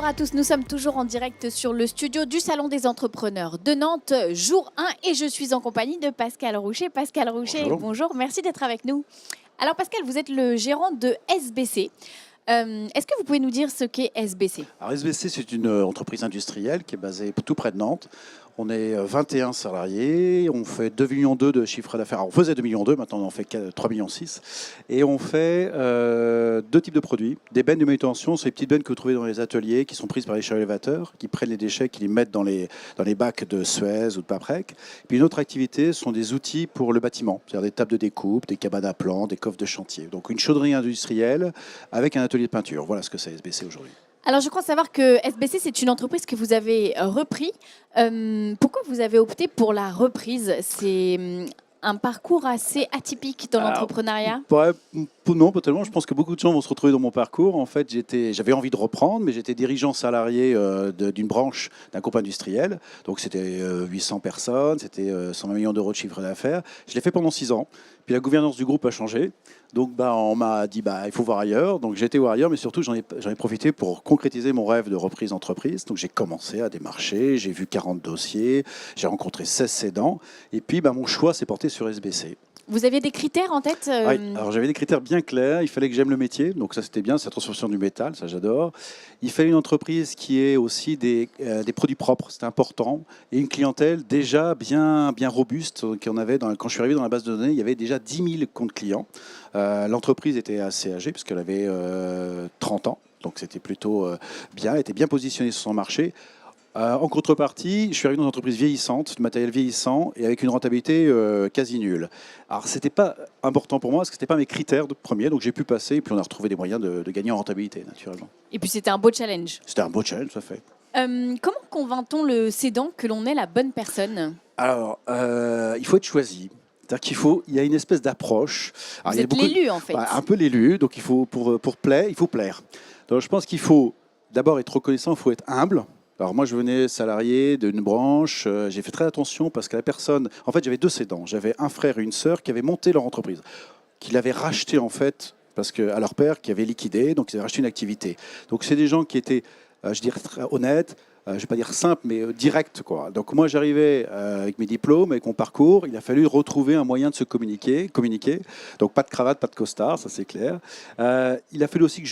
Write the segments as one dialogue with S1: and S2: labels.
S1: à tous, nous sommes toujours en direct sur le studio du Salon des entrepreneurs de Nantes, jour 1, et je suis en compagnie de Pascal Rouchet. Pascal Rouchet, bonjour, merci d'être avec nous. Alors Pascal, vous êtes le gérant de SBC. Est-ce que vous pouvez nous dire ce qu'est SBC?
S2: Alors SBC, c'est une entreprise industrielle qui est basée tout près de Nantes. On est 21 salariés, on fait 2,2 millions de chiffre d'affaires. On faisait 2,2 millions, maintenant on en fait 3,6 millions. Et on fait deux types de produits. Des bennes de manutention, c'est les petites bennes que vous trouvez dans les ateliers, qui sont prises par les chars élévateurs, qui prennent les déchets, qui les mettent dans les bacs de Suez ou de Paprec. Puis une autre activité sont des outils pour le bâtiment, c'est-à-dire des tables de découpe, des cabanes à plans, des coffres de chantier. Donc une chaudrerie industrielle avec un atelier de peinture. Voilà ce que c'est SBC aujourd'hui.
S1: Alors, je crois savoir que SBC, c'est une entreprise que vous avez repris. Pourquoi vous avez opté pour la reprise? C'est un parcours assez atypique dans l'entrepreneuriat.
S2: Non, pas tellement. Je pense que beaucoup de gens vont se retrouver dans mon parcours. En fait, j'avais envie de reprendre, mais j'étais dirigeant salarié d'une branche d'un groupe industriel. Donc, c'était 800 personnes, c'était 120 millions d'euros de chiffre d'affaires. Je l'ai fait pendant 6 ans. Puis la gouvernance du groupe a changé. Donc, on m'a dit il faut voir ailleurs. Donc, j'ai été voir ailleurs, mais surtout, j'en ai profité pour concrétiser mon rêve de reprise d'entreprise. Donc, j'ai commencé à démarcher. J'ai vu 40 dossiers. J'ai rencontré 16 cédants. Et puis, mon choix s'est porté sur SBC.
S1: Vous aviez des critères en tête?
S2: Oui, alors j'avais des critères bien clairs. Il fallait que j'aime le métier, donc ça c'était bien, c'est la transformation du métal, ça j'adore. Il fallait une entreprise qui ait aussi des produits propres, c'était important, et une clientèle déjà bien robuste. Quand je suis arrivé dans la base de données, il y avait déjà 10 000 comptes clients. L'entreprise était assez âgée, puisqu'elle avait 30 ans, donc c'était plutôt bien, elle était bien positionnée sur son marché. En contrepartie, je suis arrivé dans une entreprise vieillissante, de matériel vieillissant et avec une rentabilité quasi nulle. Alors, ce n'était pas important pour moi parce que ce n'était pas mes critères de premier, donc j'ai pu passer et puis on a retrouvé des moyens de gagner en rentabilité, naturellement.
S1: Et puis, c'était un beau challenge.
S2: C'était un beau challenge, ça fait.
S1: Comment convainc-t-on le cédant que l'on est la bonne personne?
S2: Alors, il faut être choisi. C'est-à-dire il y a une espèce d'approche.
S1: Vous êtes l'élu, en fait.
S2: Un peu l'élu, donc il faut, pour plaire, il faut plaire. Donc, je pense qu'il faut d'abord être reconnaissant, il faut être humble. Alors moi, je venais salarié d'une branche, j'ai fait très attention parce que la personne... En fait, j'avais 2 cédants. J'avais un frère et une sœur qui avaient monté leur entreprise, qui l'avaient racheté en fait, parce qu'à leur père qui avait liquidé, donc ils avaient racheté une activité. Donc c'est des gens qui étaient, je dirais, très honnêtes, je ne vais pas dire simples, mais directs, quoi. Donc moi, j'arrivais avec mes diplômes, avec mon parcours, il a fallu retrouver un moyen de se communiquer. Donc pas de cravate, pas de costard, ça c'est clair. Il a fallu aussi que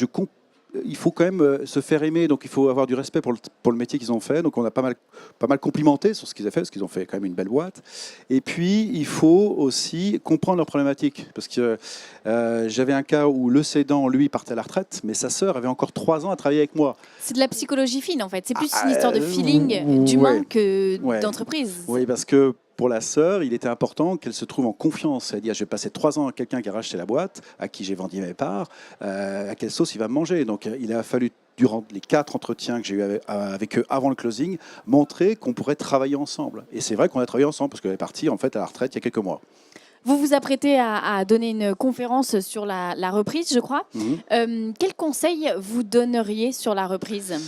S2: il faut quand même se faire aimer, donc il faut avoir du respect pour le métier qu'ils ont fait. Donc on a pas mal complimenté sur ce qu'ils ont fait, parce qu'ils ont fait quand même une belle boîte. Et puis il faut aussi comprendre leurs problématiques, parce que j'avais un cas où le cédant, lui, partait à la retraite, mais sa sœur avait encore 3 ans à travailler avec moi.
S1: C'est de la psychologie fine, en fait. C'est plus une histoire de feeling d'humain que d'entreprise.
S2: Oui, parce que pour la sœur, il était important qu'elle se trouve en confiance. C'est-à-dire, je vais passer 3 ans à quelqu'un qui a racheté la boîte, à qui j'ai vendu mes parts, à quelle sauce il va me manger. Donc, il a fallu, durant les 4 entretiens que j'ai eu avec eux avant le closing, montrer qu'on pourrait travailler ensemble. Et c'est vrai qu'on a travaillé ensemble, parce qu'elle est partie en fait, à la retraite il y a quelques mois.
S1: Vous vous apprêtez à donner une conférence sur la reprise, je crois. Quels conseils vous donneriez sur la reprise ?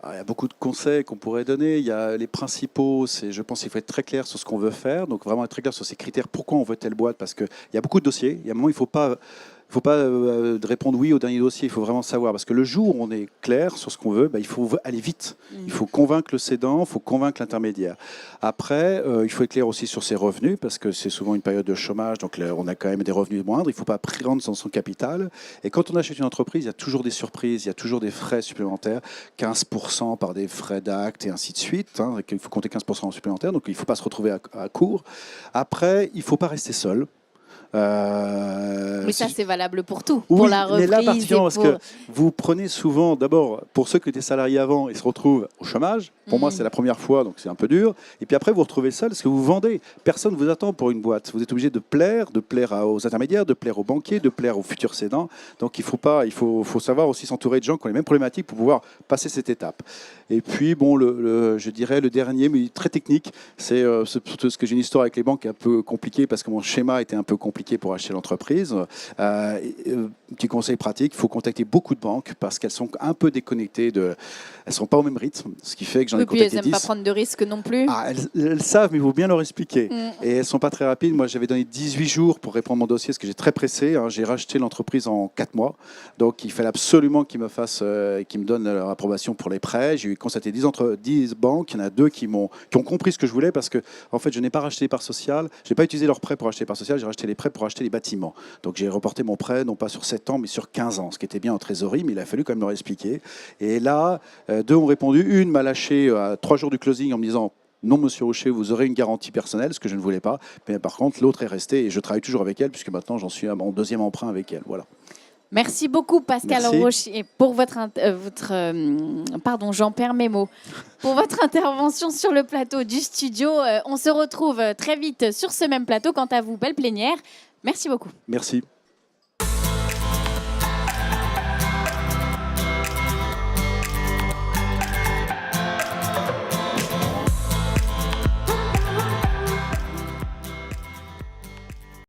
S2: Il y a beaucoup de conseils qu'on pourrait donner. Il y a les principaux, je pense qu'il faut être très clair sur ce qu'on veut faire. Donc vraiment être très clair sur ces critères. Pourquoi on veut telle boîte? Parce qu'il y a beaucoup de dossiers. Il y a un moment, il ne faut pas répondre oui au dernier dossier. Il faut vraiment savoir. Parce que le jour où on est clair sur ce qu'on veut, il faut aller vite. Il faut convaincre le cédant, il faut convaincre l'intermédiaire. Après, il faut être clair aussi sur ses revenus, parce que c'est souvent une période de chômage. Donc on a quand même des revenus moindres. Il ne faut pas prendre dans son capital. Et quand on achète une entreprise, il y a toujours des surprises. Il y a toujours des frais supplémentaires. 15% par des frais d'acte et ainsi de suite. Il faut compter 15% supplémentaires. Donc il ne faut pas se retrouver à court. Après, il ne faut pas rester seul.
S1: Mais ça, c'est valable pour tout,
S2: oui,
S1: pour la reprise.
S2: Mais là, particulièrement, parce que vous prenez souvent, d'abord, pour ceux qui étaient salariés avant et se retrouvent au chômage, pour moi, c'est la première fois, donc c'est un peu dur. Et puis après, vous vous retrouvez seul, parce que vous vendez. Personne ne vous attend pour une boîte. Vous êtes obligé de plaire aux intermédiaires, de plaire aux banquiers, de plaire aux futurs cédants. Donc il faut savoir aussi s'entourer de gens qui ont les mêmes problématiques pour pouvoir passer cette étape. Et puis, je dirais le dernier, mais très technique, c'est ce que j'ai une histoire avec les banques un peu compliquée, parce que mon schéma était un peu compliqué. compliqué pour acheter l'entreprise. Petit conseil pratique, il faut contacter beaucoup de banques parce qu'elles sont un peu déconnectées, elles ne sont pas au même rythme, ce qui fait que j'en ai contacté 10.
S1: Elles n'aiment pas prendre de risques non plus.
S2: Elles savent, mais il faut bien leur expliquer. Et elles ne sont pas très rapides. Moi, j'avais donné 18 jours pour répondre à mon dossier parce que j'ai très pressé. J'ai racheté l'entreprise en 4 mois. Donc, il fallait absolument qu'ils me donnent leur approbation pour les prêts. J'ai constaté 10 banques. Il y en a 2 qui ont compris ce que je voulais parce que, en fait, je n'ai pas racheté les parts sociales. Je n'ai pas utilisé leurs prêts pour acheter les parts sociales. J'ai racheté les prêts pour acheter les bâtiments. Donc, j'ai reporté mon prêt, non pas sur 7 ans, mais sur 15 ans, ce qui était bien en trésorerie, mais il a fallu quand même leur expliquer. Et là, 2 ont répondu. Une m'a lâché à 3 jours du closing en me disant « Non, monsieur Rocher, vous aurez une garantie personnelle », ce que je ne voulais pas. Mais par contre, l'autre est restée et je travaille toujours avec elle puisque maintenant, j'en suis à mon 2e emprunt avec elle. Voilà.
S1: Merci beaucoup Pascal Rocher pour j'en perds mes mots, pour votre intervention sur le plateau du studio. On se retrouve très vite sur ce même plateau. Quant à vous, belle plénière. Merci beaucoup.
S2: Merci.